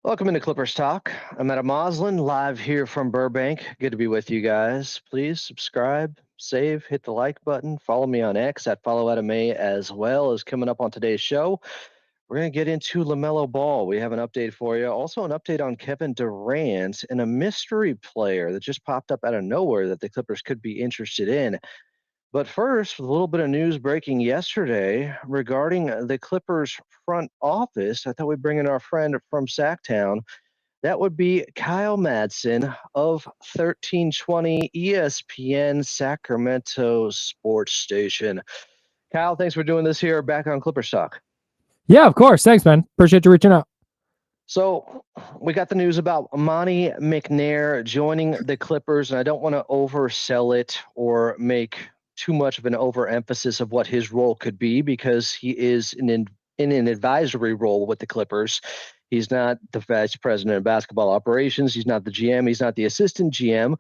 Welcome into Clippers Talk. I'm at a Moslin live here from Burbank. Good to be with you guys. Please subscribe, save, hit the like button, follow me on X at follow@may as well as coming up on today's show. We're going to get into LaMelo Ball. We have an update for you. Also, an update on Kevin Durant and a mystery player that just popped up out of nowhere that the Clippers could be interested in. But first, with a little bit of news breaking yesterday regarding the Clippers front office, I thought we'd bring in our friend from Sacktown. That would be Kyle Madson of 1320 ESPN Sacramento Sports Station. Kyle, thanks for doing this here back on Clippers Talk. Yeah, of course. Thanks, man. Appreciate you reaching out. So we got the news about Monty McNair joining the Clippers, and I don't want to oversell it or make too much of an overemphasis of what his role could be because he is in an advisory role with the Clippers. He's not the vice president of basketball operations. He's not the GM. He's not the assistant GM.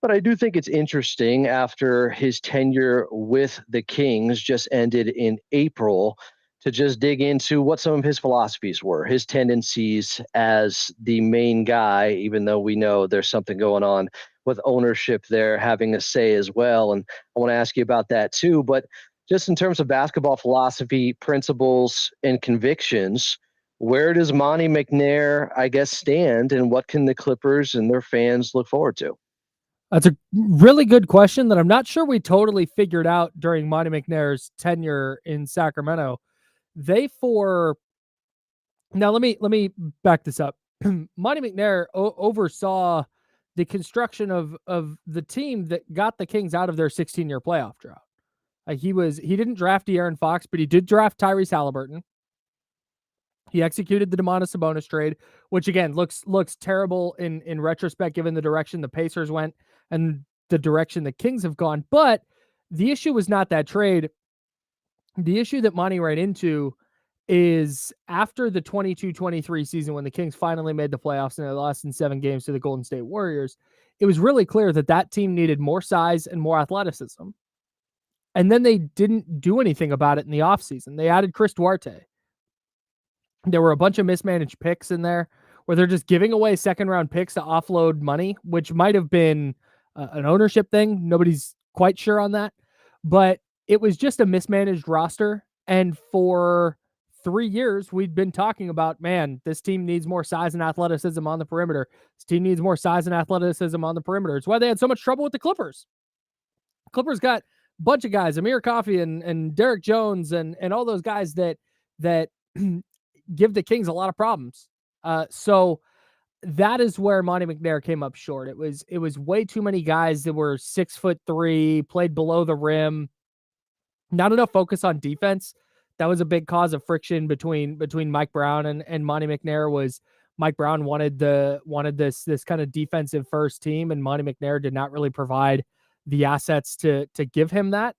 But I do think it's interesting after his tenure with the Kings just ended in April to just dig into what some of his philosophies were, his tendencies as the main guy, even though we know there's something going on with ownership there having a say as well. And I want to ask you about that too. But just in terms of basketball philosophy, principles, and convictions, where does Monty McNair, I guess, stand, and what can the Clippers and their fans look forward to? That's a really good question that I'm not sure we totally figured out during Monty McNair's tenure in Sacramento. Now let me back this up. Monty McNair oversaw the construction of the team that got the Kings out of their 16-year playoff drought. He didn't draft De'Aaron Fox, but he did draft Tyrese Halliburton. He executed the Sabonis trade, which again looks terrible in retrospect, given the direction the Pacers went and the direction the Kings have gone. But the issue was not that trade. The issue that Monty ran into is after the 22-23 season, when the Kings finally made the playoffs and they lost in 7 games to the Golden State Warriors, it was really clear that that team needed more size and more athleticism. And then they didn't do anything about it in the offseason. They added Chris Duarte. There were a bunch of mismanaged picks in there where they're just giving away second-round picks to offload money, which might have been an ownership thing. Nobody's quite sure on that. But it was just a mismanaged roster. And for 3 years, we'd been talking about, man, this team needs more size and athleticism on the perimeter. This team needs more size and athleticism on the perimeter. It's why they had so much trouble with the Clippers. Clippers got a bunch of guys, Amir Coffey and Derek Jones and all those guys that give the Kings a lot of problems. So that is where Monty McNair came up short. It was way too many guys that were 6'3", played below the rim. Not enough focus on defense. That was a big cause of friction between Mike Brown and Monty McNair. Was Mike Brown wanted this kind of defensive first team, and Monty McNair did not really provide the assets to give him that.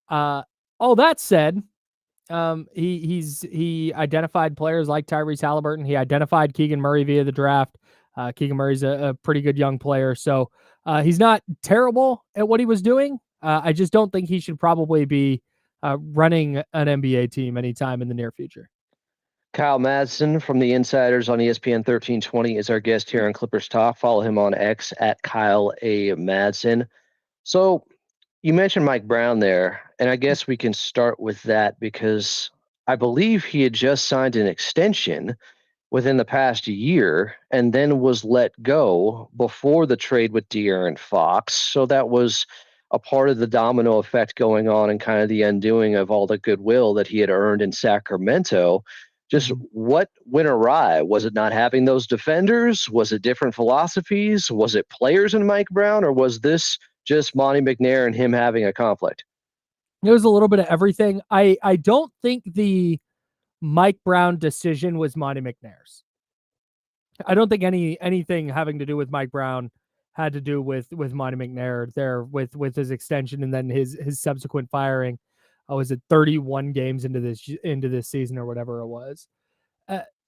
All that said, he identified players like Tyrese Halliburton. He identified Keegan Murray via the draft. Keegan Murray's a pretty good young player. So he's not terrible at what he was doing. I just don't think he should probably be running an NBA team anytime in the near future. Kyle Madson from the Insiders on ESPN 1320 is our guest here on Clippers Talk. Follow him on X at Kyle A. Madson. So you mentioned Mike Brown there, and I guess we can start with that because I believe he had just signed an extension within the past year and then was let go before the trade with De'Aaron Fox. So that was a part of the domino effect going on and kind of the undoing of all the goodwill that he had earned in Sacramento. Just what went awry? Was it not having those defenders? Was it different philosophies? Was it players in Mike Brown? Or was this just Monty McNair and him having a conflict? It was a little bit of everything. I don't think the Mike Brown decision was Monty McNair's. I don't think anything having to do with Mike Brown had to do with Monty McNair there with his extension and then his subsequent firing. Was it 31 games into this season or whatever it was?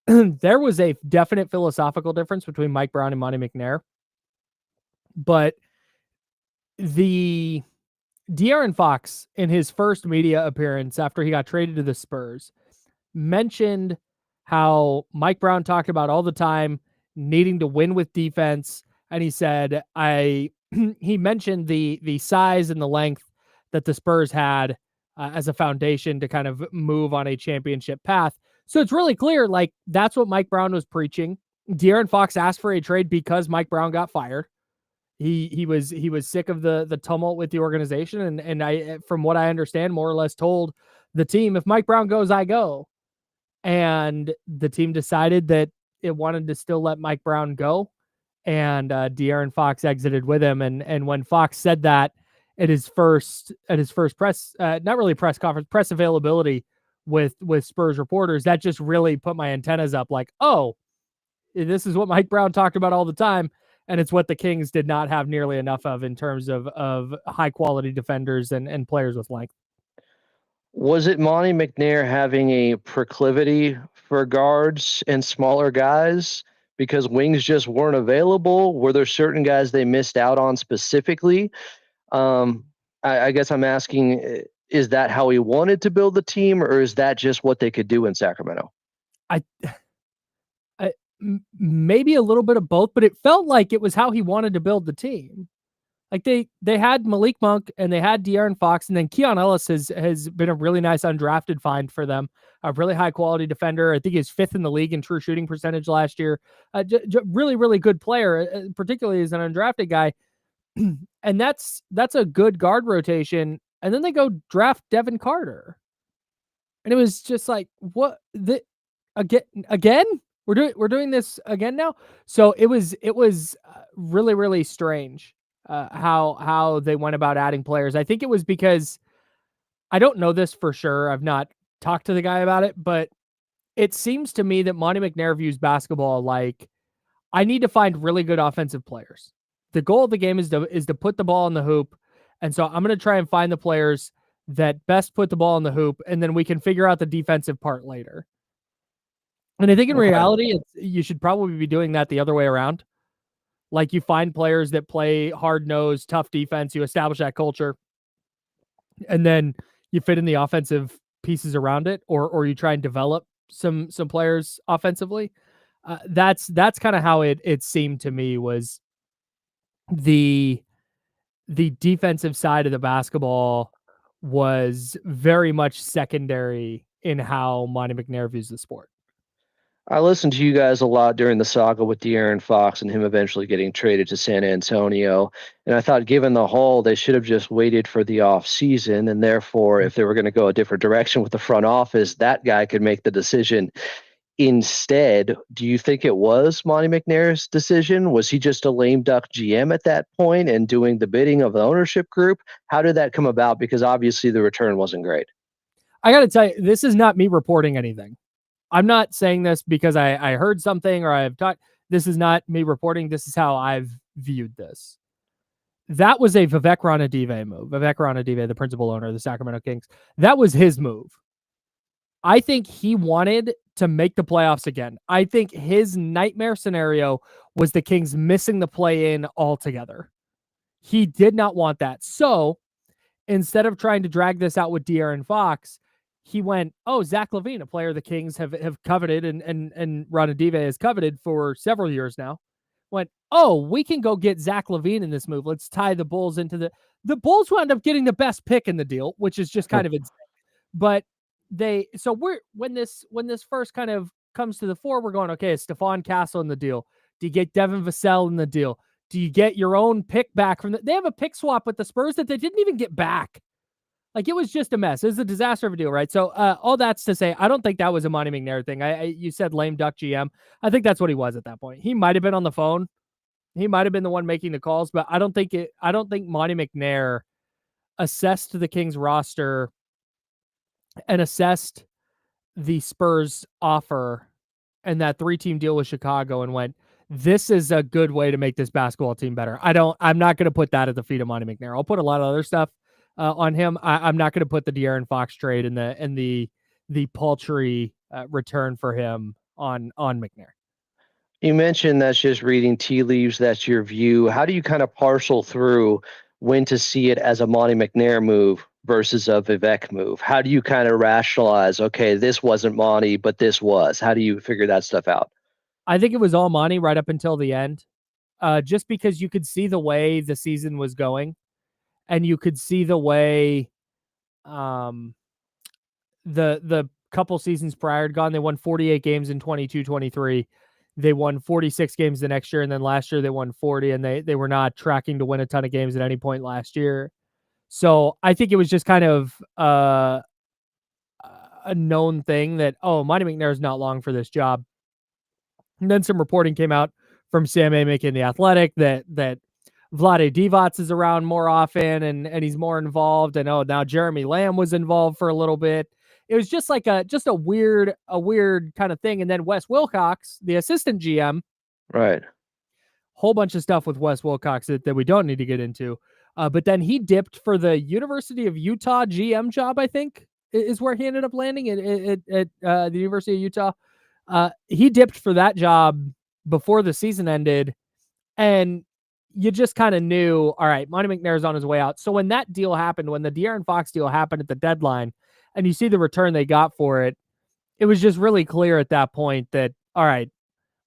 There was a definite philosophical difference between Mike Brown and Monty McNair, but the De'Aaron Fox in his first media appearance after he got traded to the Spurs mentioned how Mike Brown talked about all the time needing to win with defense. And he said, he mentioned the size and the length that the Spurs had as a foundation to kind of move on a championship path. So it's really clear, like, that's what Mike Brown was preaching. De'Aaron Fox asked for a trade because Mike Brown got fired. He was sick of the tumult with the organization, and I, from what I understand, more or less told the team, if Mike Brown goes, I go. And the team decided that it wanted to still let Mike Brown go, and De'Aaron Fox exited with him. And when Fox said that at his first press, not really press conference, press availability with Spurs reporters, that just really put my antennas up. Like, oh, this is what Mike Brown talked about all the time, and it's what the Kings did not have nearly enough of in terms of high quality defenders and players with length. Was it Monty McNair having a proclivity for guards and smaller guys because wings just weren't available? Were there certain guys they missed out on specifically? I guess I'm asking, is that how he wanted to build the team, or is that just what they could do in Sacramento? Maybe a little bit of both, but it felt like it was how he wanted to build the team. Like they had Malik Monk and they had De'Aaron Fox, and then Keon Ellis has been a really nice undrafted find for them. A really high quality defender. I think he's 5th in the league in true shooting percentage last year. Really, really good player, particularly as an undrafted guy. And that's a good guard rotation. And then they go draft Devin Carter, and it was just like, what again? We're doing this again now. So it was really, really strange how they went about adding players. I think it was because, I don't know this for sure, I've not talked to the guy about it, but it seems to me that Monty McNair views basketball like, I need to find really good offensive players. The goal of the game is to put the ball in the hoop. And so I'm going to try and find the players that best put the ball in the hoop, and then we can figure out the defensive part later. And I think in reality, you should probably be doing that the other way around. Like, you find players that play hard-nosed, tough defense, you establish that culture, and then you fit in the offensive pieces around it, or you try and develop some players offensively. That's kind of how it seemed to me, was the defensive side of the basketball was very much secondary in how Monty McNair views the sport. I listened to you guys a lot during the saga with De'Aaron Fox and him eventually getting traded to San Antonio. And I thought, given the haul, they should have just waited for the off season. And therefore, if they were going to go a different direction with the front office, that guy could make the decision. Instead, do you think it was Monty McNair's decision? Was he just a lame duck GM at that point and doing the bidding of the ownership group? How did that come about? Because obviously the return wasn't great. I got to tell you, this is not me reporting anything. I'm not saying this because I heard something or I've talked. This is not me reporting. This is how I've viewed this. That was a Vivek Ranadive move. Vivek Ranadive, the principal owner of the Sacramento Kings. That was his move. I think he wanted to make the playoffs again. I think his nightmare scenario was the Kings missing the play-in altogether. He did not want that. So instead of trying to drag this out with De'Aaron Fox, he went, oh, Zach LaVine, a player the Kings have coveted and Ranadive has coveted for several years now, went, oh, we can go get Zach LaVine in this move. Let's tie the Bulls into the Bulls wound up getting the best pick in the deal, which is just kind of insane. But when this first kind of comes to the fore, we're going, okay, is Stephon Castle in the deal? Do you get Devin Vassell in the deal? Do you get your own pick back from they have a pick swap with the Spurs that they didn't even get back. Like, it was just a mess. It was a disaster of a deal, right? So all that's to say, I don't think that was a Monty McNair thing. You said lame duck GM. I think that's what he was at that point. He might have been on the phone. He might have been the one making the calls, but I don't think Monty McNair assessed the Kings roster and assessed the Spurs offer and that 3-team deal with Chicago and went, this is a good way to make this basketball team better. I'm not going to put that at the feet of Monty McNair. I'll put a lot of other stuff on him. I'm not going to put the De'Aaron Fox trade and the paltry return for him on McNair. You mentioned that's just reading tea leaves. That's your view. How do you kind of parcel through when to see it as a Monty McNair move versus a Vivek move? How do you kind of rationalize, okay, this wasn't Monty, but this was? How do you figure that stuff out? I think it was all Monty right up until the end, just because you could see the way the season was going, and you could see the way um, the couple seasons prior had gone. They won 48 games in 22-23. They won 46 games the next year, and then last year they won 40, and they were not tracking to win a ton of games at any point last year. So I think it was just kind of a known thing that, oh, Monty McNair is not long for this job. And then some reporting came out from Sam Amick in The Athletic that Vlade Divac is around more often and he's more involved. And oh, now Jeremy Lamb was involved for a little bit. It was just like a weird kind of thing. And then Wes Wilcox, the assistant GM, Right. whole bunch of stuff with Wes Wilcox that we don't need to get into. But then he dipped for the University of Utah GM job, I think, is where he ended up landing at the University of Utah. He dipped for that job before the season ended, and you just kind of knew, all right, Monty McNair's on his way out. So when that deal happened, when the De'Aaron Fox deal happened at the deadline, and you see the return they got for it, it was just really clear at that point that, all right,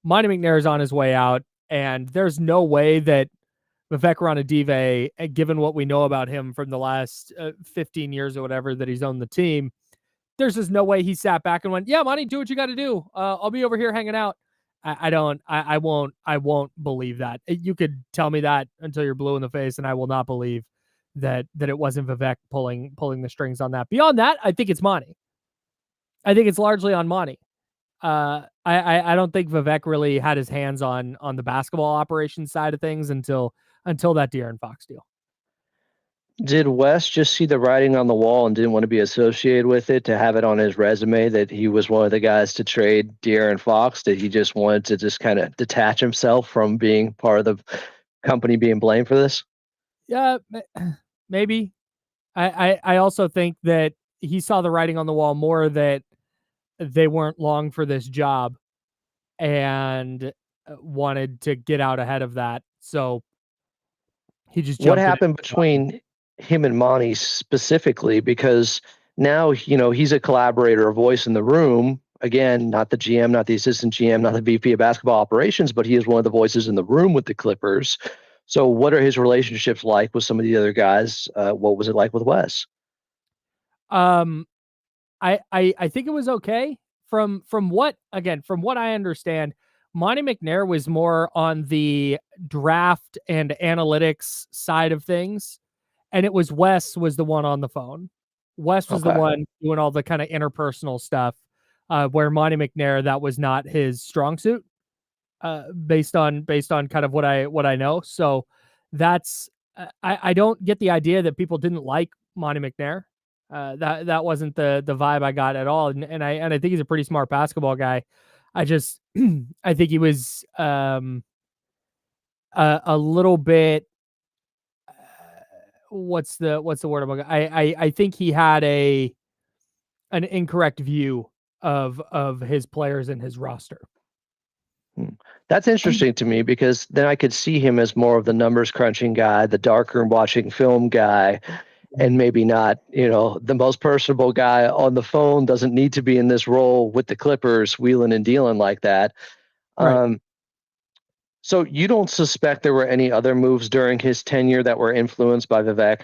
Monty McNair's on his way out, and there's no way that Vivek Ranadive, given what we know about him from the last 15 years or whatever that he's owned the team, there's just no way he sat back and went, yeah, Monty, do what you got to do. I'll be over here hanging out. I won't believe that. You could tell me that until you're blue in the face, and I will not believe that it wasn't Vivek pulling the strings on that. Beyond that, I think it's Monty. I think it's largely on Monty. I don't think Vivek really had his hands on the basketball operations side of things until that De'Aaron Fox deal. Did Wes just see the writing on the wall and didn't want to be associated with it, to have it on his resume that he was one of the guys to trade De'Aaron Fox? Did he just wanted to just kind of detach himself from being part of the company being blamed for this? Yeah, maybe. I also think that he saw the writing on the wall more that they weren't long for this job and wanted to get out ahead of that. So he just What jumped in. happened between him and Monty specifically? Because now, he's a collaborator, a voice in the room. Again, not the GM, not the assistant GM, not the VP of basketball operations, but he is one of the voices in the room with the Clippers. So what are his relationships like with some of the other guys? What was it like with Wes? I think it was okay. From what I understand, Monty McNair was more on the draft and analytics side of things, and it was Wes was the one on the phone. Wes was the one doing all the kind of interpersonal stuff, where Monty McNair, that was not his strong suit, based on kind of what I know. So that's I don't get the idea that people didn't like Monty McNair. That wasn't the vibe I got at all, and I think he's a pretty smart basketball guy. I just I think he was a little bit what's the word I'm looking. I think he had an incorrect view of his players and his roster. That's interesting to me, because then I could see him as more of the numbers crunching guy, the darkroom watching film guy, and maybe not, the most personable guy on the phone. Doesn't need to be in this role with the Clippers, wheeling and dealing like that. Right. So you don't suspect there were any other moves during his tenure that were influenced by Vivek?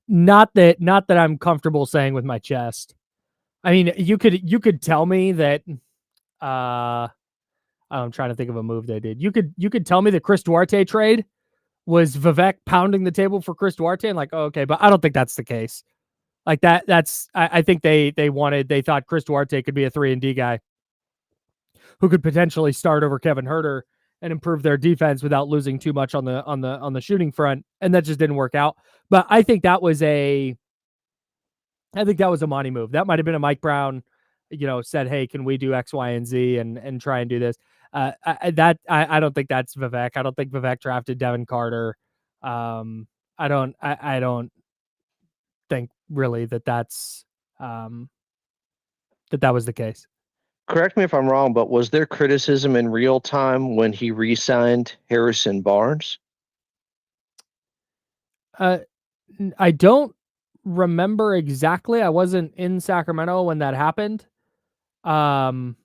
Not that I'm comfortable saying with my chest. I mean, you could tell me that. I'm trying to think of a move they did. You could tell me the Chris Duarte trade was Vivek pounding the table for Chris Duarte, and like, oh, okay, but I don't think that's the case. Like that's I think they thought Chris Duarte could be a 3-and-D guy who could potentially start over Kevin Huerter and improve their defense without losing too much on the shooting front, and that just didn't work out. But I think that was a Monty move. That might have been a Mike Brown, said, hey, can we do X, Y, and Z and try and do this? I don't think that's Vivek. I don't think Vivek drafted Devin Carter. I don't think really that's that was the case. Correct me if I'm wrong, but was there criticism in real time when he re-signed Harrison Barnes? I don't remember exactly. I wasn't in Sacramento when that happened. Um,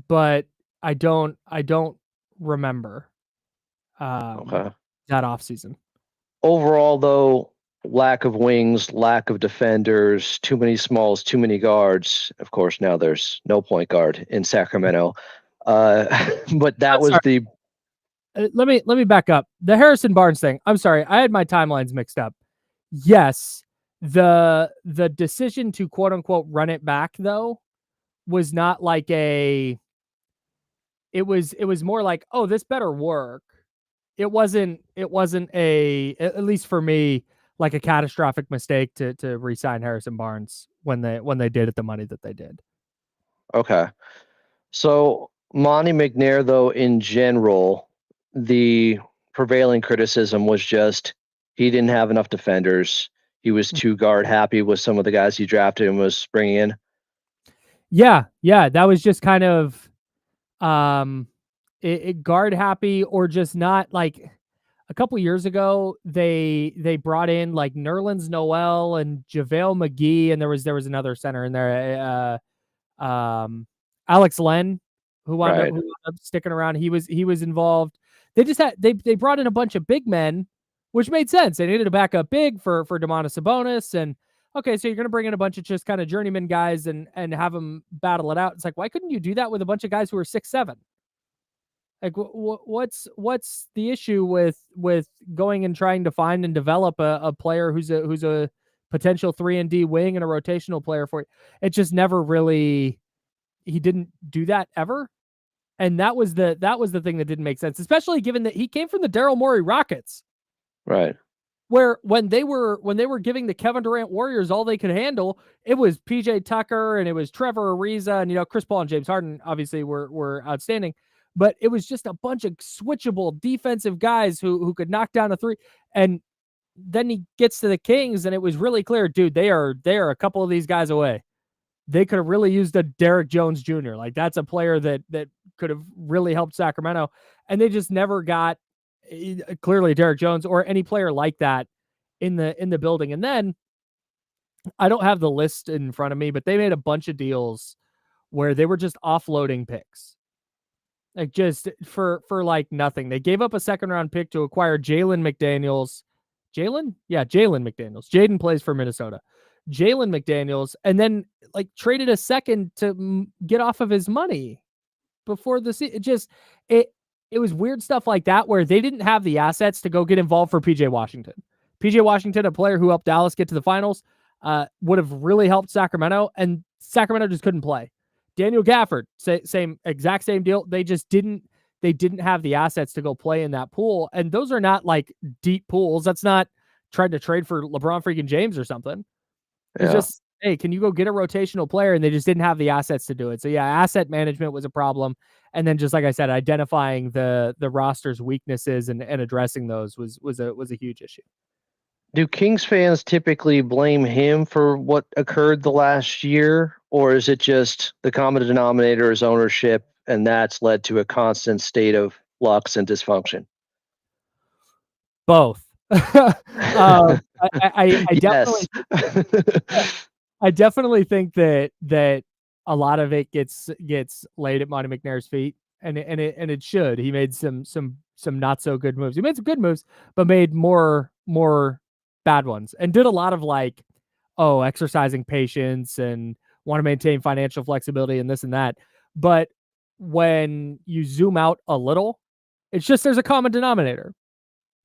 but I don't remember Okay. that offseason. Overall, though, lack of wings, lack of defenders, too many smalls, too many guards. Of course, now there's no point guard in Sacramento. But that I'm was sorry. the Let me back up. The Harrison Barnes thing. I'm sorry. I had my timelines mixed up. Yes, the decision to quote unquote run it back though was not like it was more like, oh, this better work. It wasn't a, at least for me, like a catastrophic mistake to re-sign Harrison Barnes when they did it the money that they did. okay. So Monty McNair, though, in general, the prevailing criticism was just he didn't have enough defenders. He was too guard happy with some of the guys he drafted and was bringing in. Yeah, that was just kind of um it guard happy, or just not like a couple years ago they brought in like Nerlens Noel and JaVale McGee, and there was another center in there, Alex Len, Right. who wound up sticking around. He was involved. They brought in a bunch of big men, which made sense. They needed a backup big for Domantas Sabonis, and okay, so you're going to bring in a bunch of just kind of journeyman guys and have them battle it out. It's like, why couldn't you do that with a bunch of guys who are 6'7"? Like, what's the issue with going and trying to find and develop a player who's a potential 3-and-D wing and a rotational player for you? It just never really, he didn't do that ever. And that was the thing that didn't make sense, especially given that he came from the Daryl Morey Rockets, Right. where when they were giving the Kevin Durant Warriors all they could handle, it was PJ Tucker and it was Trevor Ariza, and Chris Paul and James Harden obviously were outstanding, but it was just a bunch of switchable defensive guys who could knock down a three. And then he gets to the Kings, and it was really clear, dude, they are a couple of these guys away. They could have really used a Derek Jones Jr. Like, that's a player that could have really helped Sacramento, and they just never got clearly Derek Jones or any player like that in the building. And then I don't have the list in front of me, but they made a bunch of deals where they were just offloading picks, like just for like nothing. They gave up a second round pick to acquire Jalen McDaniels. Jalen McDaniels. Jaden plays for Minnesota. Jalen McDaniels, and then like traded a second to get off of his money before the season. It was weird stuff like that where they didn't have the assets to go get involved for PJ Washington. PJ Washington, a player who helped Dallas get to the finals, would have really helped Sacramento, and Sacramento just couldn't play. Daniel Gafford, exact same deal. They didn't have the assets to go play in that pool, and those are not like deep pools. That's not trying to trade for LeBron freaking James or something. It's Yeah. just, hey, can you go get a rotational player? And they just didn't have the assets to do it. So yeah, asset management was a problem. And then, just like I said, identifying the roster's weaknesses and addressing those was a huge issue. Do Kings fans typically blame him for what occurred the last year, or is it just the common denominator is ownership, and that's led to a constant state of flux and dysfunction? Both. I Yes. I definitely think that a lot of it gets laid at Monty McNair's feet, and it should. He made some not so good moves. He made some good moves, but made more bad ones, and did a lot of like, exercising patience and want to maintain financial flexibility and this and that. But when you zoom out a little, it's just there's a common denominator.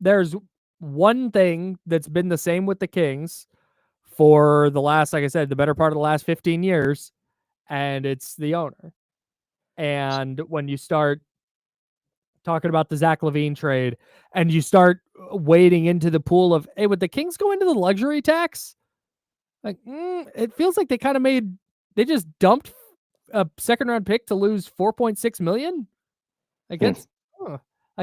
There's one thing that's been the same with the Kings for the last, like I said, the better part of the last 15 years, and it's the owner. And when you start talking about the Zach LaVine trade, and you start wading into the pool of, hey, would the Kings go into the luxury tax? Like, it feels like they just dumped a second round pick to lose 4.6 million. Like,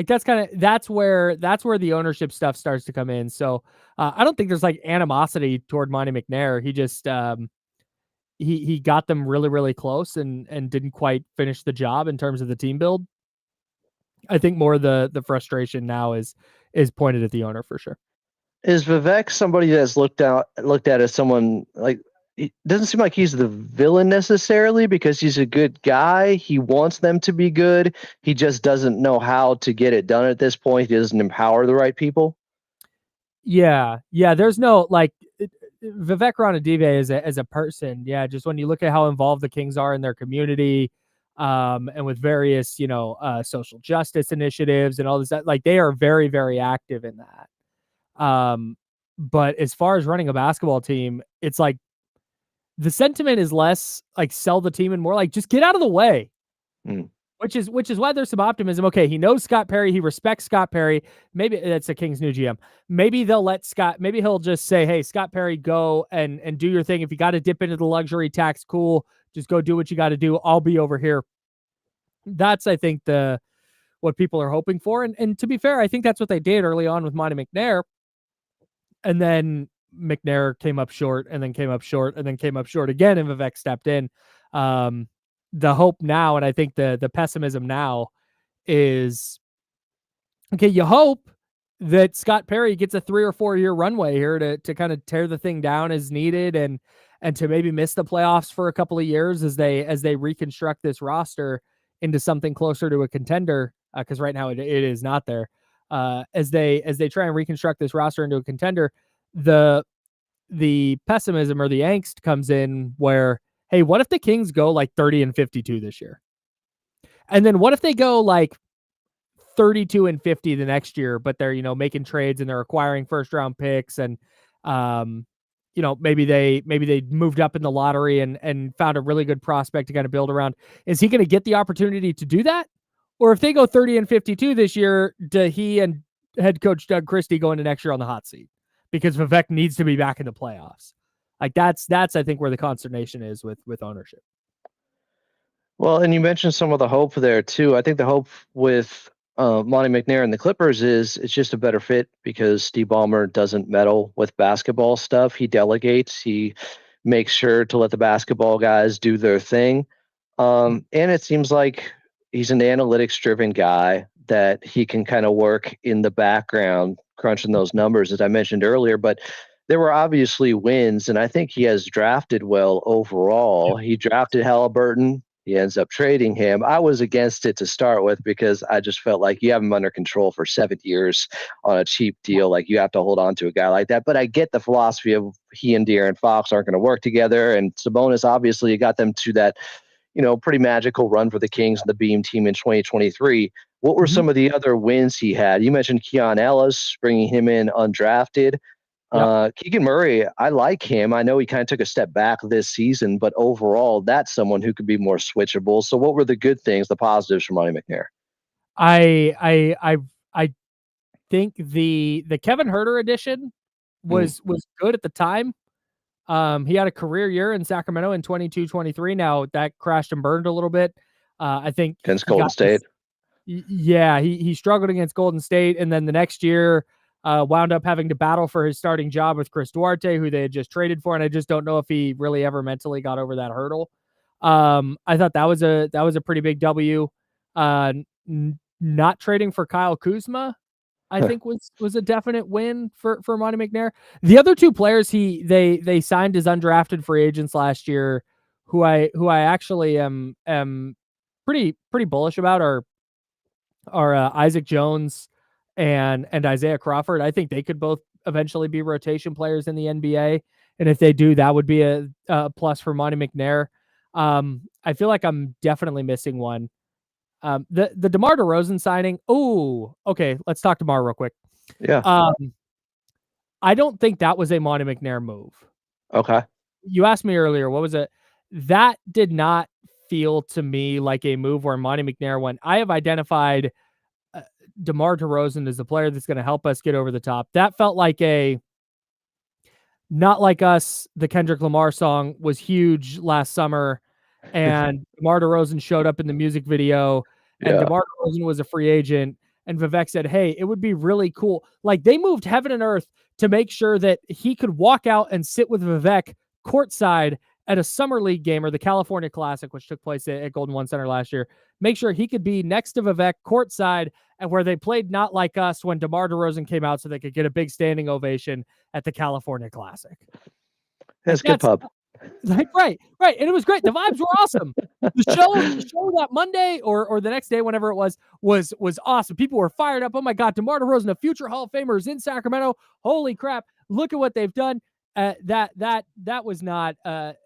that's where the ownership stuff starts to come in. So I don't think there's like animosity toward Monty McNair. He just he got them really, really close and didn't quite finish the job in terms of the team build. I think more the frustration now is pointed at the owner for sure. Is Vivek somebody that's looked at as someone like? It doesn't seem like he's the villain necessarily because he's a good guy. He wants them to be good. He just doesn't know how to get it done at this point. He doesn't empower the right people. Yeah. There's no Vivek Ranadive as a person. Yeah, just when you look at how involved the Kings are in their community, and with various social justice initiatives and all this, like they are very very active in that. But as far as running a basketball team, it's like the sentiment is less like sell the team and more like just get out of the way. Mm. Which is why there's some optimism. Okay, he knows Scott Perry. He respects Scott Perry. Maybe that's a Kings new GM. Maybe they'll let Scott. Maybe he'll just say, "Hey, Scott Perry, go and do your thing. If you got to dip into the luxury tax, cool. Just go do what you got to do. I'll be over here." That's I think the what people are hoping for. And to be fair, I think that's what they did early on with Monty McNair. And then McNair came up short, and then came up short, and then came up short again, and Vivek stepped in. The hope now, and I think the pessimism now is, okay, you hope that Scott Perry gets a 3 or 4 year runway here to kind of tear the thing down as needed and to maybe miss the playoffs for a couple of years as they reconstruct this roster into something closer to a contender, because right now it is not there. As they try and reconstruct this roster into a contender, the pessimism or the angst comes in where, hey, what if the Kings go like 30-52 this year? And then what if they go like 32-50 the next year, but they're, making trades and they're acquiring first round picks and, maybe they moved up in the lottery and found a really good prospect to kind of build around. Is he going to get the opportunity to do that? Or if they go 30-52 this year, do he and head coach Doug Christie go into next year on the hot seat? Because Vivek needs to be back in the playoffs. Like that's I think where the consternation is with ownership. Well, and you mentioned some of the hope there too. I think the hope with Monty McNair and the Clippers is it's just a better fit because Steve Ballmer doesn't meddle with basketball stuff. He delegates. He makes sure to let the basketball guys do their thing. And it seems like he's an analytics-driven guy that he can kind of work in the background, crunching those numbers, as I mentioned earlier. But there were obviously wins, and I think he has drafted well overall. He drafted Halliburton. He ends up trading him. I was against it to start with because I just felt like you have him under control for 7 years on a cheap deal. Like you have to hold on to a guy like that. But I get the philosophy of he and De'Aaron Fox aren't going to work together. And Sabonis, obviously, got them to that, pretty magical run for the Kings and the Beam team in 2023. What were some of the other wins he had? You mentioned Keon Ellis, bringing him in undrafted. Keegan Murray, I like him. I know he kind of took a step back this season, but overall, that's someone who could be more switchable. So, what were the good things, the positives for Monty McNair? I think the Kevin Huerter edition was good at the time. He had a career year in Sacramento in 22-23. Now that crashed and burned a little bit. I think Against Golden State. He struggled against Golden State, and then the next year wound up having to battle for his starting job with Chris Duarte, who they had just traded for, and I just don't know if he really ever mentally got over that hurdle. I thought that was a pretty big W. Not trading for Kyle Kuzma, I think was a definite win for Monty McNair. The other two players they signed as undrafted free agents last year, who I actually am pretty bullish about are Isaac Jones and Isaiah Crawford. I think they could both eventually be rotation players in the NBA, and if they do, that would be a plus for Monty McNair. I feel like I'm definitely missing one. The DeMar DeRozan signing. Oh, okay. Let's talk DeMar real quick. Yeah. I don't think that was a Monty McNair move. Okay. You asked me earlier, what was it? That did not feel to me like a move where Monty McNair went, I have identified DeMar DeRozan as the player that's going to help us get over the top. That felt like Not Like Us, the Kendrick Lamar song, was huge last summer. And DeMar DeRozan showed up in the music video, and DeMar DeRozan was a free agent. And Vivek said, hey, it would be really cool. Like, they moved heaven and earth to make sure that he could walk out and sit with Vivek courtside at a summer league game or the California Classic, which took place at Golden One Center last year, make sure he could be next to Vivek courtside and where they played Not Like Us when DeMar DeRozan came out so they could get a big standing ovation at the California Classic. That's good pub. Like, right. And it was great. The vibes were awesome. The show that Monday or the next day, whenever it was awesome. People were fired up. Oh my God, DeMar DeRozan, a future Hall of Famer, is in Sacramento. Holy crap. Look at what they've done. That was not at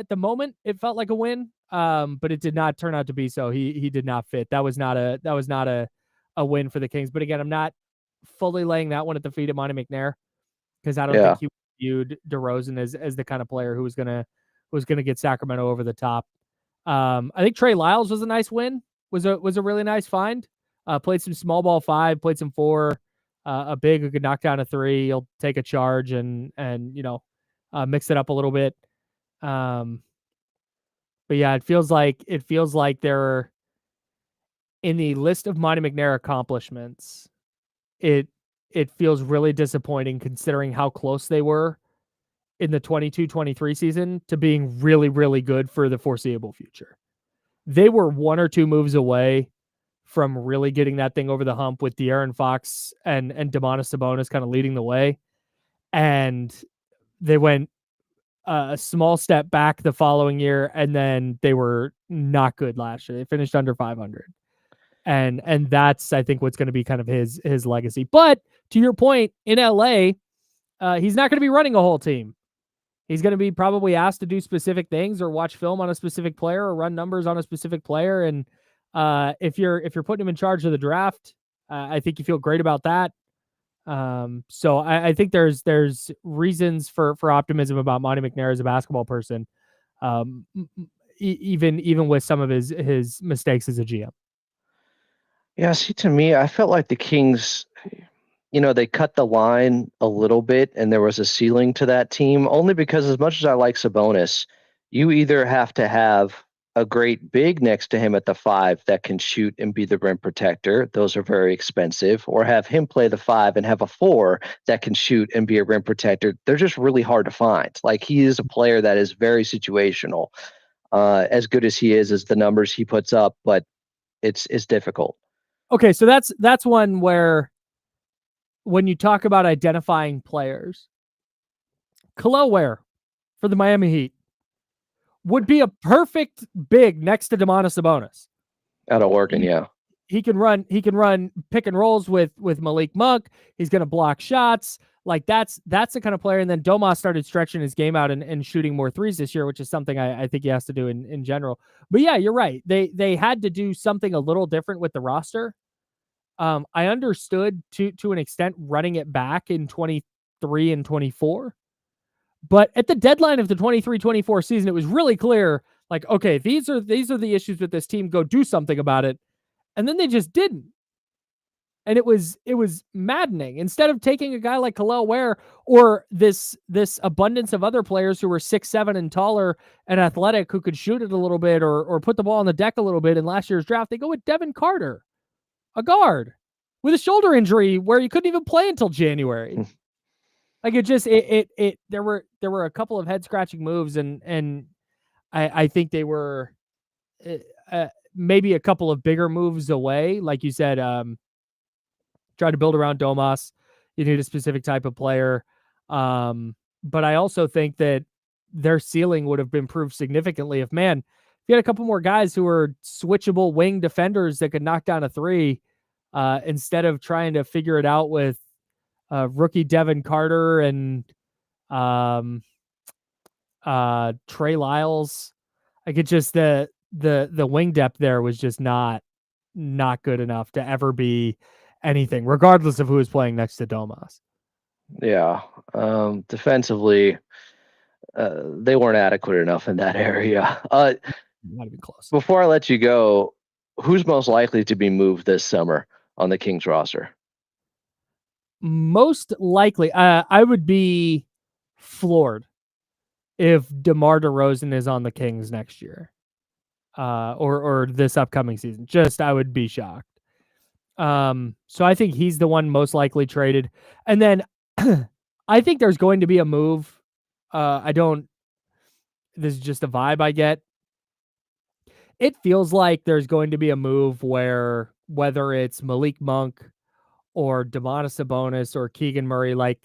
the moment it felt like a win. But it did not turn out to be so. He did not fit. That was not a win for the Kings. But again, I'm not fully laying that one at the feet of Monty McNair because I don't think he viewed DeRozan as the kind of player who was gonna get Sacramento over the top. I think Trey Lyles was a nice win. Was a really nice find. Played some small ball 5, played some 4. A big who could knock down a 3. He'll take a charge and mix it up a little bit. But yeah, it feels like they're in the list of Monty McNair accomplishments. It feels really disappointing considering how close they were in the 22-23 season to being really, really good for the foreseeable future. They were 1 or 2 moves away from really getting that thing over the hump with De'Aaron Fox and Domantas Sabonis kind of leading the way. And they went a small step back the following year, and then they were not good last year. They finished under 500. And that's, I think, what's going to be kind of his legacy. But to your point, in LA, he's not going to be running a whole team. He's going to be probably asked to do specific things or watch film on a specific player or run numbers on a specific player. And if you're putting him in charge of the draft, I think you feel great about that. So I think there's reasons for optimism about Monty McNair as a basketball person, even with some of his mistakes as a GM. Yeah, see, to me, I felt like the Kings, they cut the line a little bit and there was a ceiling to that team, only because as much as I like Sabonis, you either have to have a great big next to him at the 5 that can shoot and be the rim protector. Those are very expensive. Or have him play the 5 and have a 4 that can shoot and be a rim protector. They're just really hard to find. Like, he is a player that is very situational. As good as he is the numbers he puts up, but it's difficult. Okay, so that's one where when you talk about identifying players, Kel'el Ware for the Miami Heat would be a perfect big next to Domantas Sabonis. Out of Oregon, yeah. He can run pick and rolls with Malik Monk. He's going to block shots. Like that's the kind of player. And then Domas started stretching his game out and shooting more threes this year, which is something I think he has to do in general. But yeah, you're right. They had to do something a little different with the roster. I understood to an extent running it back in 23 and 24. But at the deadline of the 23-24 season, it was really clear, like, okay, these are the issues with this team. Go do something about it. And then they just didn't. And it was maddening. Instead of taking a guy like Kel'el Ware or this abundance of other players who were 6'7" and taller and athletic who could shoot it a little bit or put the ball on the deck a little bit in last year's draft, they go with Devin Carter, a guard with a shoulder injury where he couldn't even play until January. Like there were a couple of head scratching moves and I think they were maybe a couple of bigger moves away. Like you said, try to build around Domas. You need a specific type of player. But I also think that their ceiling would have been improved significantly if you had a couple more guys who were switchable wing defenders that could knock down a 3 instead of trying to figure it out with rookie Devin Carter and Trey Lyles. Like, it just the wing depth there was just not good enough to ever be anything, regardless of who was playing next to Domas. Yeah. Defensively, they weren't adequate enough in that area. Not even close. Before I let you go, who's most likely to be moved this summer on the Kings roster? Most likely, I would be floored if DeMar DeRozan is on the Kings next year, or this upcoming season. I would be shocked. So I think he's the one most likely traded, and then I think there's going to be a move. I don't this is just a vibe I get. It feels like there's going to be a move where whether it's Malik Monk or Domantas Sabonis or Keegan Murray, like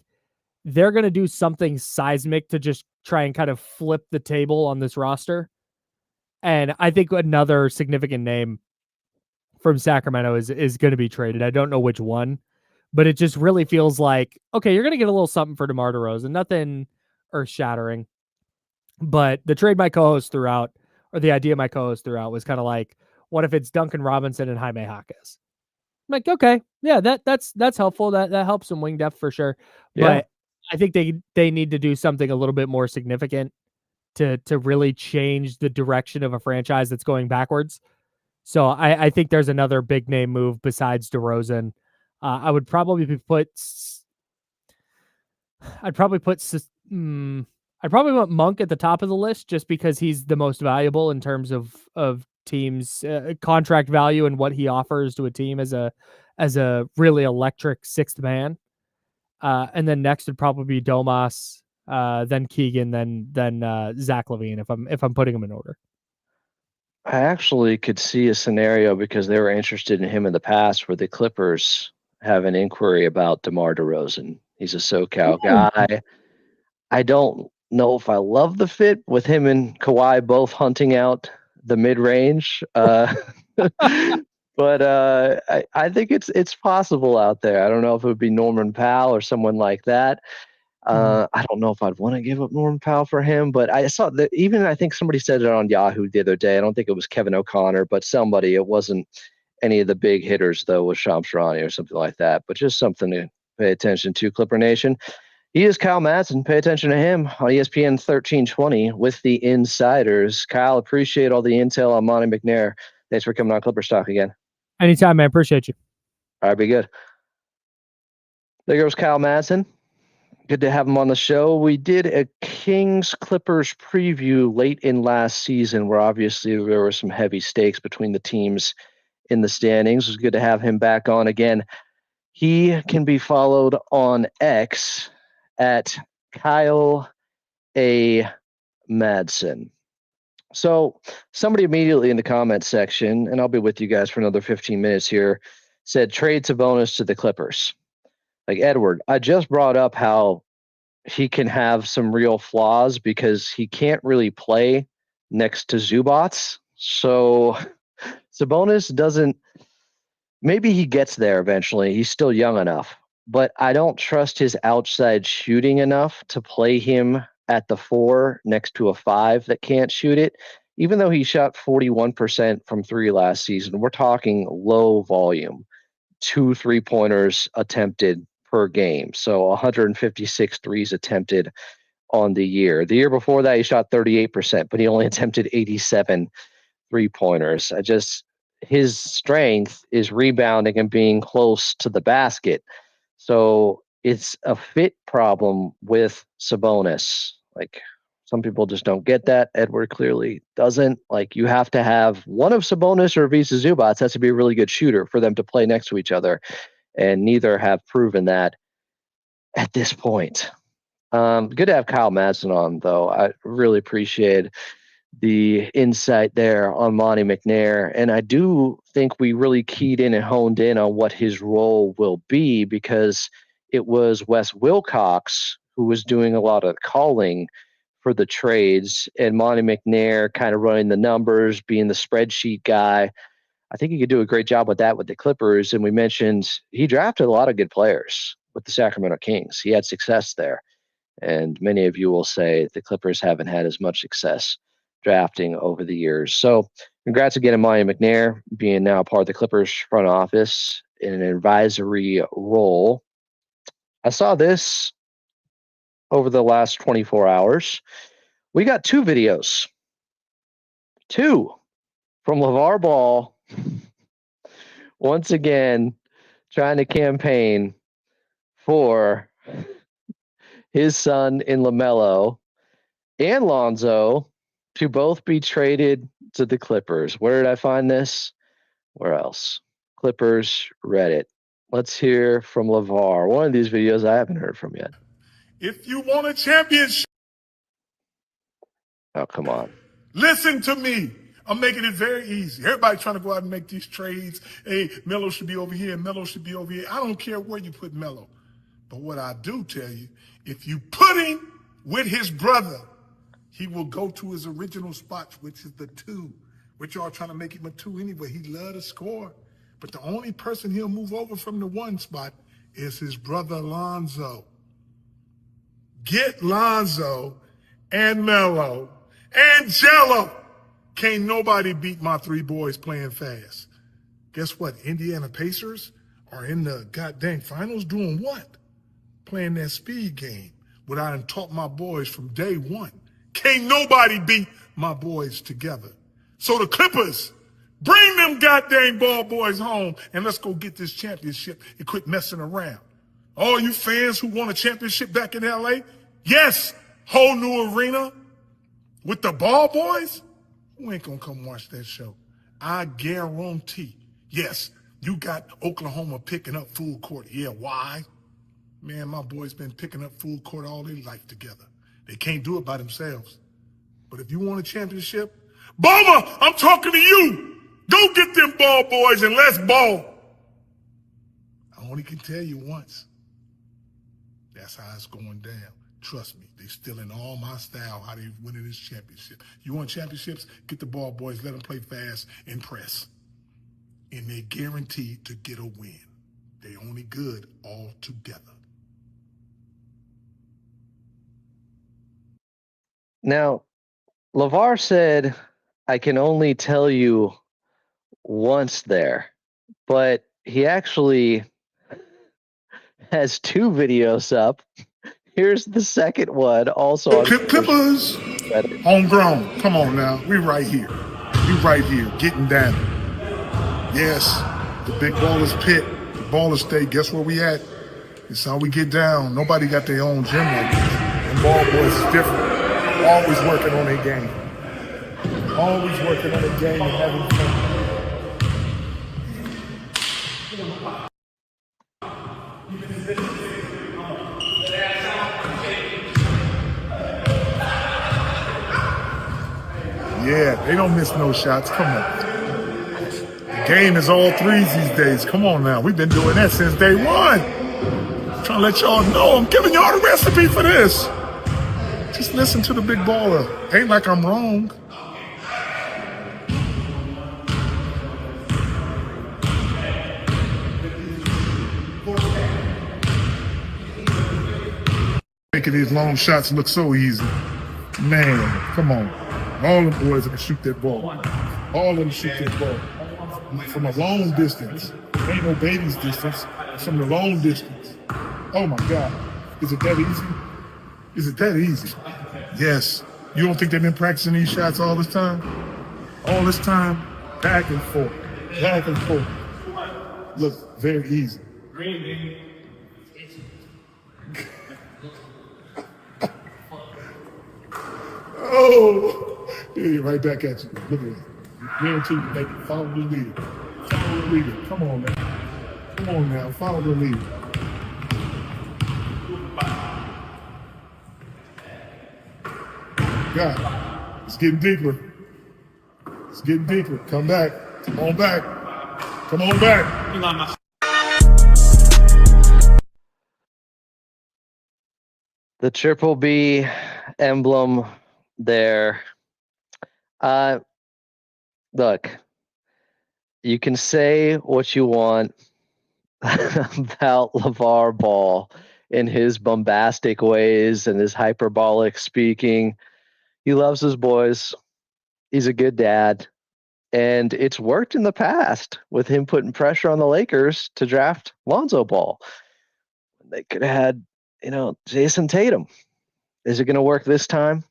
they're going to do something seismic to just try and kind of flip the table on this roster. And I think another significant name from Sacramento is going to be traded. I don't know which one, but it just really feels like, okay, you're going to get a little something for DeMar DeRozan, nothing earth shattering. But the trade my co-host threw out, or the idea my co-host threw out, was kind of like, what if it's Duncan Robinson and Jaime Jaquez? I'm like, okay, yeah, that's helpful. That helps some wing depth for sure. Yeah. But I think they need to do something a little bit more significant to really change the direction of a franchise that's going backwards. So I think there's another big name move besides DeRozan. I would probably put I'd probably put I'd probably put Monk at the top of the list just because he's the most valuable in terms of teams contract value and what he offers to a team as a really electric sixth man. And then next would probably be Domas, then Keegan, then Zach LaVine if I'm putting them in order. I actually could see a scenario because they were interested in him in the past where the Clippers have an inquiry about DeMar DeRozan. He's a SoCal guy. I don't know if I love the fit with him and Kawhi both hunting out the mid-range. But I think it's possible out there. I don't know if it would be Norman Powell or someone like that. I don't know if I'd want to give up Norman Powell for him, but I saw that even I think somebody said it on Yahoo the other day. I don't think it was Kevin O'Connor, but somebody. It wasn't any of the big hitters though, with Shams Charania or something like that. But just something to pay attention to, Clipper Nation. He is Kyle Madson. Pay attention to him on ESPN 1320 with the Insiders. Kyle, appreciate all the intel on Monty McNair. Thanks for coming on Clippers Talk again. Anytime, man. Appreciate you. All right, be good. There goes Kyle Madson. Good to have him on the show. We did a Kings Clippers preview late in last season where obviously there were some heavy stakes between the teams in the standings. It was good to have him back on again. He can be followed on X at Kyle A. Madson. So somebody immediately in the comments section, and I'll be with you guys for another 15 minutes here, said trade Sabonis to the Clippers. Like, Edward, I just brought up how he can have some real flaws because he can't really play next to Zubats. So Sabonis doesn't, maybe he gets there eventually. He's still young enough, but I don't trust his outside shooting enough to play him at the 4 next to a 5 that can't shoot it. Even though he shot 41% from 3 last season, we're talking low volume, 2 3-pointers attempted per game. So 156 threes attempted on the year. The year before that, he shot 38%, but he only attempted 87 3-pointers. His strength is rebounding and being close to the basket. So it's a fit problem with Sabonis. Like, some people just don't get that. Edward clearly doesn't. Like, you have to have one of Sabonis or Visa Zubats has to be a really good shooter for them to play next to each other. And neither have proven that at this point. Good to have Kyle Madson on, though. I really appreciate the insight there on Monty McNair. And I do think we really keyed in and honed in on what his role will be, because it was Wes Wilcox who was doing a lot of calling for the trades, and Monty McNair kind of running the numbers, being the spreadsheet guy. I think he could do a great job with that with the Clippers. And we mentioned he drafted a lot of good players with the Sacramento Kings. He had success there. And many of you will say the Clippers haven't had as much success drafting over the years. So congrats again to Monty McNair being now part of the Clippers front office in an advisory role. I saw this over the last 24 hours. We got 2 videos. 2 from LeVar Ball, once again trying to campaign for his son in LaMelo and Lonzo to both be traded to the Clippers. Where did I find this? Where else? Clippers Reddit. Let's hear from LeVar. One of these videos I haven't heard from yet. If you want a championship. Oh, come on. Listen to me. I'm making it very easy. Everybody trying to go out and make these trades. Hey, Melo should be over here. Melo should be over here. I don't care where you put Melo. But what I do tell you, if you put him with his brother, he will go to his original spot, which is the 2. Which y'all trying to make him a 2 anyway. He love to score. But the only person he'll move over from the 1 spot is his brother Lonzo. Get Lonzo and Melo and Jello. Can't nobody beat my 3 boys playing fast. Guess what? Indiana Pacers are in the goddamn finals doing what? Playing that speed game. What I done taught my boys from day 1. Can't nobody beat my boys together. So the Clippers, bring them goddamn ball boys home and let's go get this championship and quit messing around. All you fans who want a championship back in LA, yes, whole new arena with the ball boys, who ain't gonna come watch that show? I guarantee. Yes, you got Oklahoma picking up full court. Yeah, why? Man, my boys been picking up full court all their life together. They can't do it by themselves. But if you want a championship, Boma, I'm talking to you. Go get them ball boys and let's ball. I only can tell you once. That's how it's going down. Trust me, they stealing all my style, how they winning this championship. You want championships? Get the ball boys, let them play fast and press. And they guaranteed to get a win. They only good all together. Now, LeVar said, I can only tell you once there, but he actually has 2 videos up. Here's the second one, also on Clippers, homegrown. Come on now, we right here. We right here, getting down. Yes, the big ballers pit, the ballers state. Guess where we at? It's how we get down. Nobody got their own gym like this. And ball boys is different. Always working on their game. Always working on their game and having fun. Yeah, they don't miss no shots. Come on. The game is all 3s these days. Come on now. We've been doing that since day 1. I'm trying to let y'all know I'm giving y'all the recipe for this. Just listen to the big baller. Ain't like I'm wrong. Making these long shots look so easy. Man, come on. All the boys can shoot that ball. All of them shoot that ball. From a long distance. Ain't no baby's distance. From the long distance. Oh my God. Is it that easy? Is it that easy? Yes. You don't think they've been practicing these shots all this time? All this time? Back and forth. Back and forth. Look, very easy. Oh, yeah, right back at you. Look at it. Guarantee you make it. Follow the leader. Follow the leader. Come on now. Come on now. Follow the leader. God, it's getting deeper. It's getting deeper. Come back. Come on back. Come on back. The Triple B emblem there. Look, you can say what you want about LeVar Ball in his bombastic ways and his hyperbolic speaking. He loves his boys. He's a good dad. And it's worked in the past with him putting pressure on the Lakers to draft Lonzo Ball. They could have had, Jason Tatum. Is it going to work this time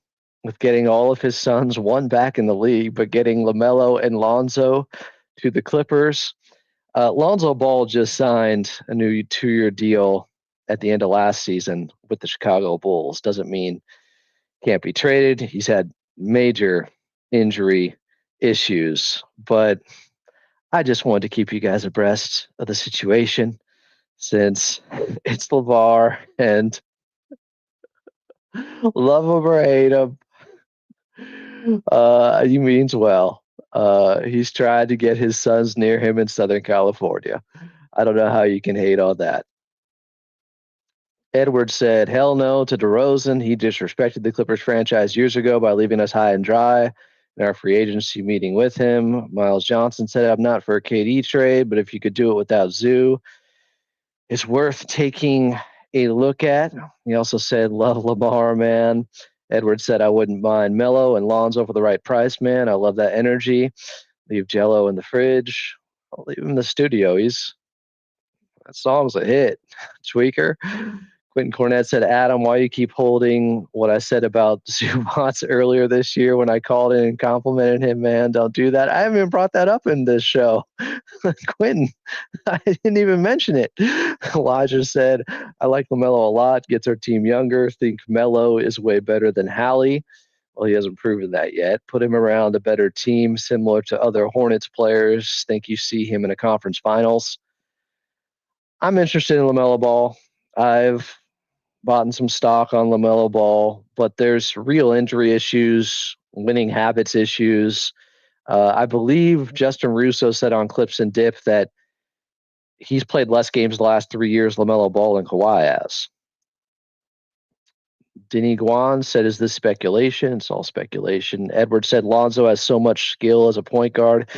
with getting all of his sons, one back in the league, but getting LaMelo and Lonzo to the Clippers? Lonzo Ball just signed a new 2-year deal at the end of last season with the Chicago Bulls. Doesn't mean can't be traded. He's had major injury issues, but I just wanted to keep you guys abreast of the situation since it's LeVar, and love him or hate him, He means well. He's tried to get his sons near him in Southern California. I don't know how you can hate on that. Edwards said, hell no to DeRozan. He disrespected the Clippers franchise years ago by leaving us high and dry in our free agency meeting with him. Miles Johnson said, I'm not for a KD trade, but if you could do it without Zoo, it's worth taking a look at. He also said, love Lamar, man. Edwards said, I wouldn't mind Melo and Lonzo for the right price, man. I love that energy. Leave Jello in the fridge. I'll leave him in the studio. That song's a hit. Tweaker. Quentin Cornett said, Adam, why you keep holding what I said about Zubats earlier this year when I called in and complimented him, man? Don't do that. I haven't even brought that up in this show. Quentin, I didn't even mention it. Elijah said, I like LaMelo a lot. Gets our team younger. Think Melo is way better than Hallie. Well, he hasn't proven that yet. Put him around a better team similar to other Hornets players. Think you see him in a conference finals. I'm interested in LaMelo Ball. I've bought some stock on LaMelo Ball, but there's real injury issues, winning habits issues. I believe Justin Russo said on Clips and Dip that he's played less games the last 3 years, LaMelo Ball and Kawhi has. Denny Guan said, is this speculation? It's all speculation. Edwards said, Lonzo has so much skill as a point guard.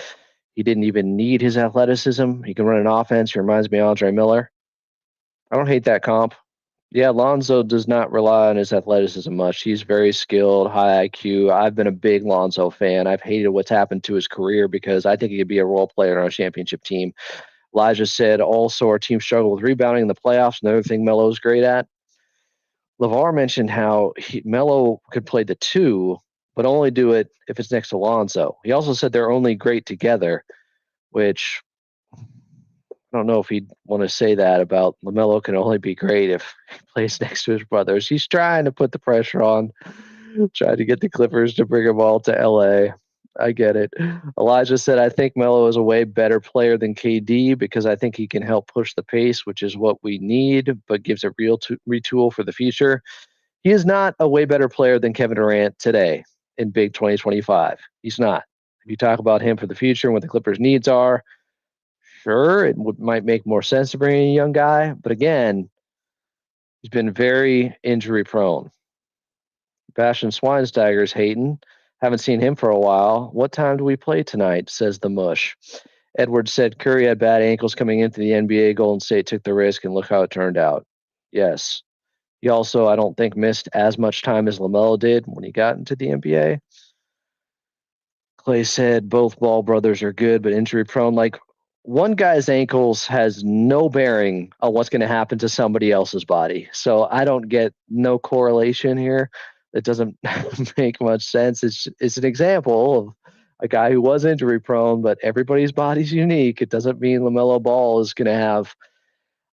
He didn't even need his athleticism. He can run an offense. He reminds me of Andre Miller. I don't hate that comp. Yeah, Lonzo does not rely on his athleticism much. He's very skilled, high IQ. I've been a big Lonzo fan. I've hated what's happened to his career because I think he could be a role player on a championship team. Elijah said, also, our team struggled with rebounding in the playoffs. Another thing Melo's great at. LeVar mentioned how Melo could play the two, but only do it if it's next to Lonzo. He also said they're only great together, which I don't know if he'd want to say that about LaMelo can only be great if he plays next to his brothers. He's trying to put the pressure on, trying to get the Clippers to bring them all to LA. I get it. Elijah said, I think Melo is a way better player than KD because I think he can help push the pace, which is what we need, but gives a real retool for the future. He is not a way better player than Kevin Durant today in Big 2025. He's not. If you talk about him for the future and what the Clippers' needs are, sure, it might make more sense to bring in a young guy. But again, he's been very injury prone. Bastian Schweinsteiger's hating. Haven't seen him for a while. What time do we play tonight, says the mush. Edwards said Curry had bad ankles coming into the NBA. Golden State took the risk, and look how it turned out. Yes. He also, I don't think, missed as much time as LaMelo did when he got into the NBA. Clay said both Ball brothers are good, but injury prone. Like, one guy's ankles has no bearing on what's going to happen to somebody else's body. So I don't get no correlation here. It doesn't make much sense. It's an example of a guy who was injury prone, but everybody's body's unique. It doesn't mean LaMelo Ball is going to have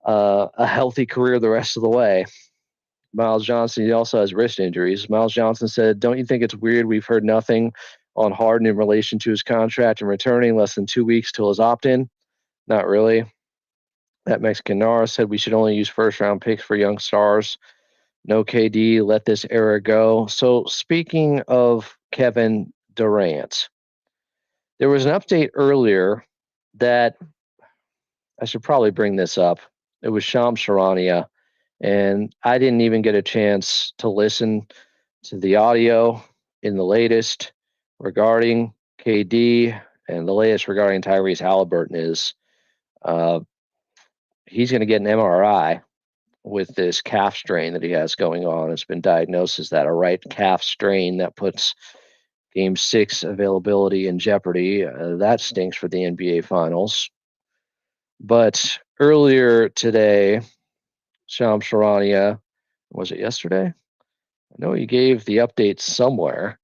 a healthy career the rest of the way. Miles Johnson, he also has wrist injuries. Miles Johnson said, don't you think it's weird we've heard nothing on Harden in relation to his contract and returning less than 2 weeks till his opt-in? Not really. That Mexican Nara said we should only use first-round picks for young stars. No KD, let this era go. So speaking of Kevin Durant, there was an update earlier that I should probably bring this up. It was Shams Charania, and I didn't even get a chance to listen to the audio in the latest regarding KD, and the latest regarding Tyrese Halliburton is he's going to get an MRI with this calf strain that he has going on. It's been diagnosed as that a right calf strain that puts Game 6 availability in jeopardy. That stinks for the NBA Finals. But earlier today, Shams Charania, was it yesterday? I know he gave the update somewhere.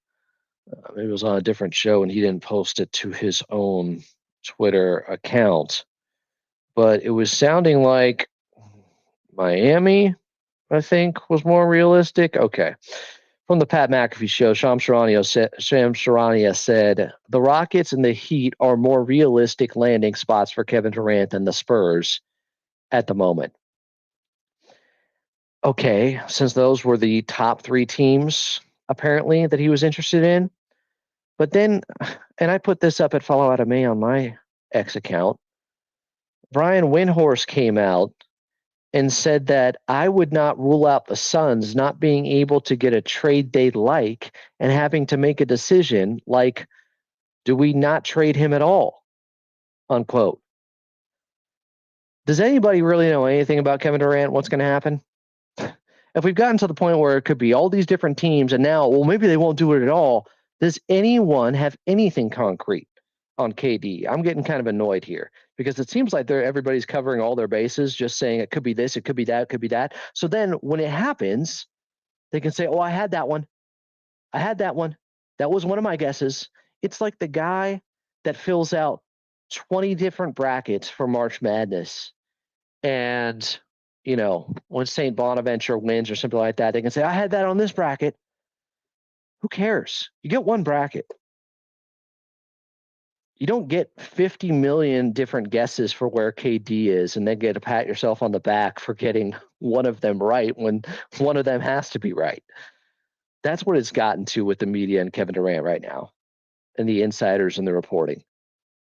Maybe it was on a different show and he didn't post it to his own Twitter account. But it was sounding like Miami, I think, was more realistic. Okay. From the Pat McAfee show, Shams Charania said, the Rockets and the Heat are more realistic landing spots for Kevin Durant than the Spurs at the moment. Okay, since those were the top 3 teams, apparently, that he was interested in, But then, and I put this up at Follow Out of May on my X account, Brian Windhorst came out and said that I would not rule out the Suns not being able to get a trade they like and having to make a decision like, do we not trade him at all? Unquote. Does anybody really know anything about Kevin Durant? What's going to happen? If we've gotten to the point where it could be all these different teams and now, well, maybe they won't do it at all. Does anyone have anything concrete on KD? I'm getting kind of annoyed here because it seems like everybody's covering all their bases, just saying it could be this, it could be that, it could be that. So then when it happens, they can say, oh, I had that one. I had that one. That was one of my guesses. It's like the guy that fills out 20 different brackets for March Madness. And, you know, when St. Bonaventure wins or something like that, they can say, I had that on this bracket. Who cares? You get one bracket. You don't get 50 million different guesses for where KD is and then get to pat yourself on the back for getting one of them right when one of them has to be right. That's what it's gotten to with the media and Kevin Durant right now and the insiders and the reporting.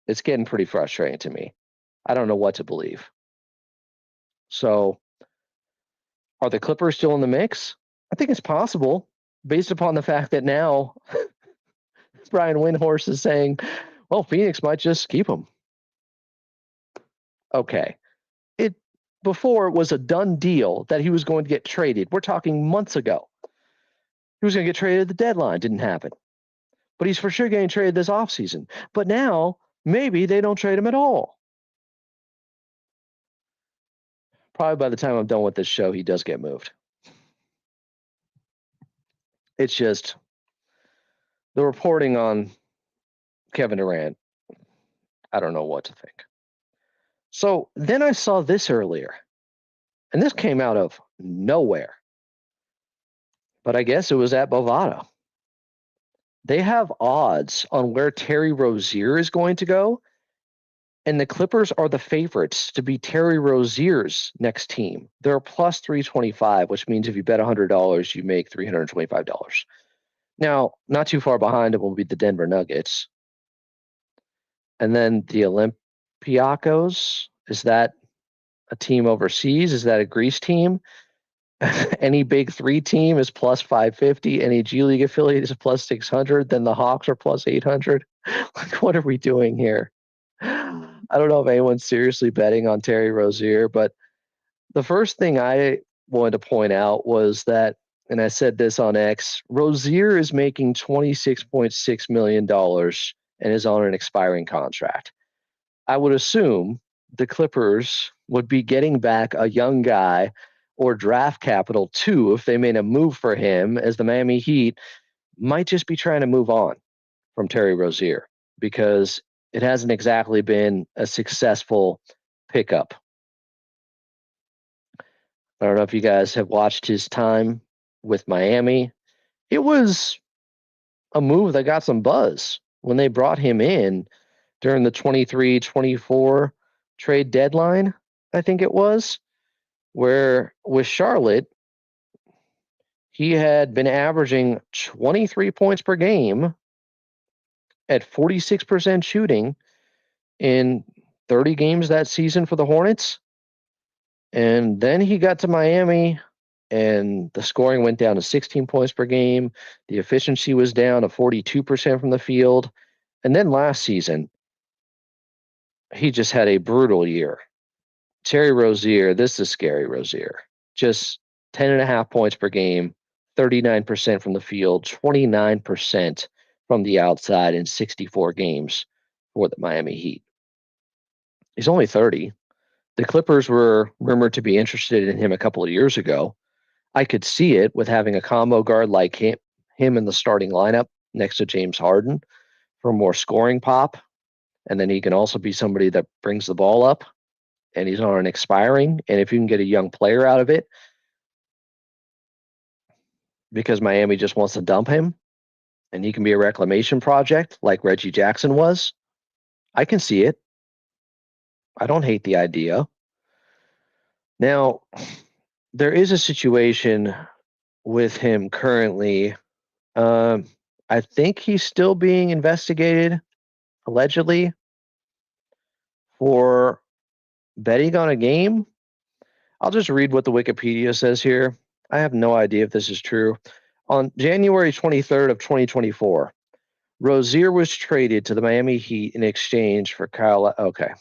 It's getting pretty frustrating to me. I don't know what to believe. So are the Clippers still in the mix? I think it's possible based upon the fact that now Brian Windhorst is saying, well, Phoenix might just keep him. Okay. Before it was a done deal that he was going to get traded. We're talking months ago. He was going to get traded at the deadline. Didn't happen. But he's for sure getting traded this offseason. But now, maybe they don't trade him at all. Probably by the time I'm done with this show, he does get moved. It's just the reporting on Kevin Durant. I don't know what to think. So then I saw this earlier, and this came out of nowhere. But I guess it was at Bovada. They have odds on where Terry Rozier is going to go, and the Clippers are the favorites to be Terry Rozier's next team. They're plus 325, which means if you bet $100, you make $325. Now, not too far behind it will be the Denver Nuggets. And then the Olympiacos, is that a team overseas? Is that a Greece team? Any Big Three team is plus 550. Any G League affiliate is plus 600. Then the Hawks are plus 800. Like, what are we doing here? I don't know if anyone's seriously betting on Terry Rozier, but the first thing I wanted to point out was that, and I said this on X, Rozier is making $26.6 million and is on an expiring contract. I would assume the Clippers would be getting back a young guy or draft capital too if they made a move for him, as the Miami Heat might just be trying to move on from Terry Rozier because it hasn't exactly been a successful pickup. I don't know if you guys have watched his time with Miami. It was a move that got some buzz when they brought him in during the 23-24 trade deadline, I think it was, where with Charlotte, he had been averaging 23 points per game at 46% shooting in 30 games that season for the Hornets. And then he got to Miami and the scoring went down to 16 points per game. The efficiency was down to 42% from the field. And then last season, he just had a brutal year. Terry Rozier, this is scary Rozier. Just 10.5 points per game, 39% from the field, 29% from the outside in 64 games for the Miami Heat. He's only 30. The Clippers were rumored to be interested in him a couple of years ago. I could see it with having a combo guard like him in the starting lineup next to James Harden for more scoring pop. And then he can also be somebody that brings the ball up, and he's on an expiring. And if you can get a young player out of it, because Miami just wants to dump him, and he can be a reclamation project like Reggie Jackson was, I can see it. I don't hate the idea. Now, there is a situation with him currently. I think he's still being investigated, allegedly, for betting on a game. I'll just read what the Wikipedia says here. I have no idea if this is true. On January 23rd of 2024, Rozier was traded to the Miami Heat in exchange for Kyle. Okay.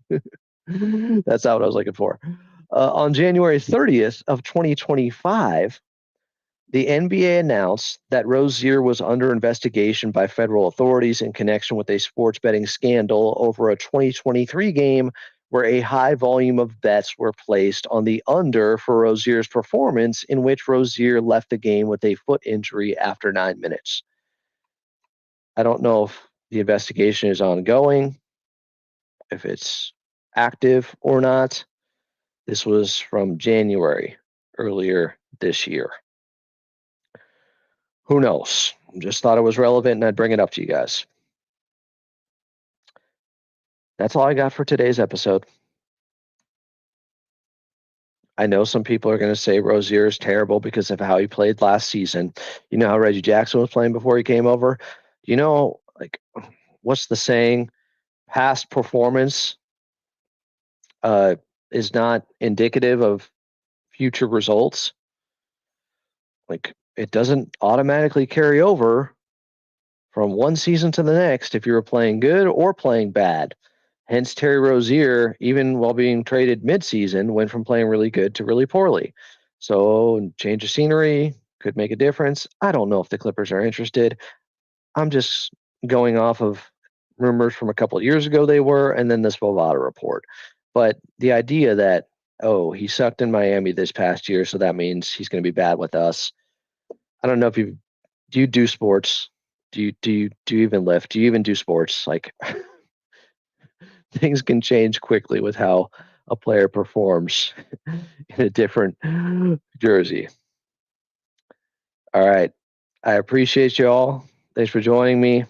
That's not what I was looking for. On January 30th of 2025, the NBA announced that Rozier was under investigation by federal authorities in connection with a sports betting scandal over a 2023 game where a high volume of bets were placed on the under for Rozier's performance, in which Rozier left the game with a foot injury after 9 minutes. I don't know if the investigation is ongoing, if it's active or not. This was from January, earlier this year. Who knows? Just thought it was relevant and I'd bring it up to you guys. That's all I got for today's episode. I know some people are going to say Rozier is terrible because of how he played last season. You know how Reggie Jackson was playing before he came over? You know, like, what's the saying? Past performance is not indicative of future results. Like, it doesn't automatically carry over from one season to the next if you were playing good or playing bad. Hence, Terry Rozier, even while being traded midseason, went from playing really good to really poorly. So, change of scenery could make a difference. I don't know if the Clippers are interested. I'm just going off of rumors from a couple of years ago they were, and then this Bovada report. But the idea that, oh, he sucked in Miami this past year, so that means he's going to be bad with us. I don't know if do you do sports? Do you even lift? Do you even do sports? Like, things can change quickly with how a player performs in a different jersey. All right. I appreciate you all. Thanks for joining me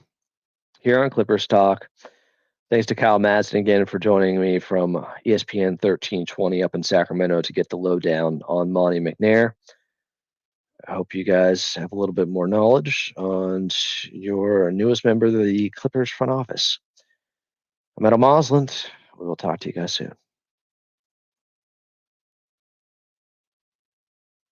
here on Clippers Talk. Thanks to Kyle Madson again for joining me from ESPN 1320 up in Sacramento to get the lowdown on Monty McNair. I hope you guys have a little bit more knowledge on your newest member of the Clippers front office. I'm Adam Mosland. We will talk to you guys soon.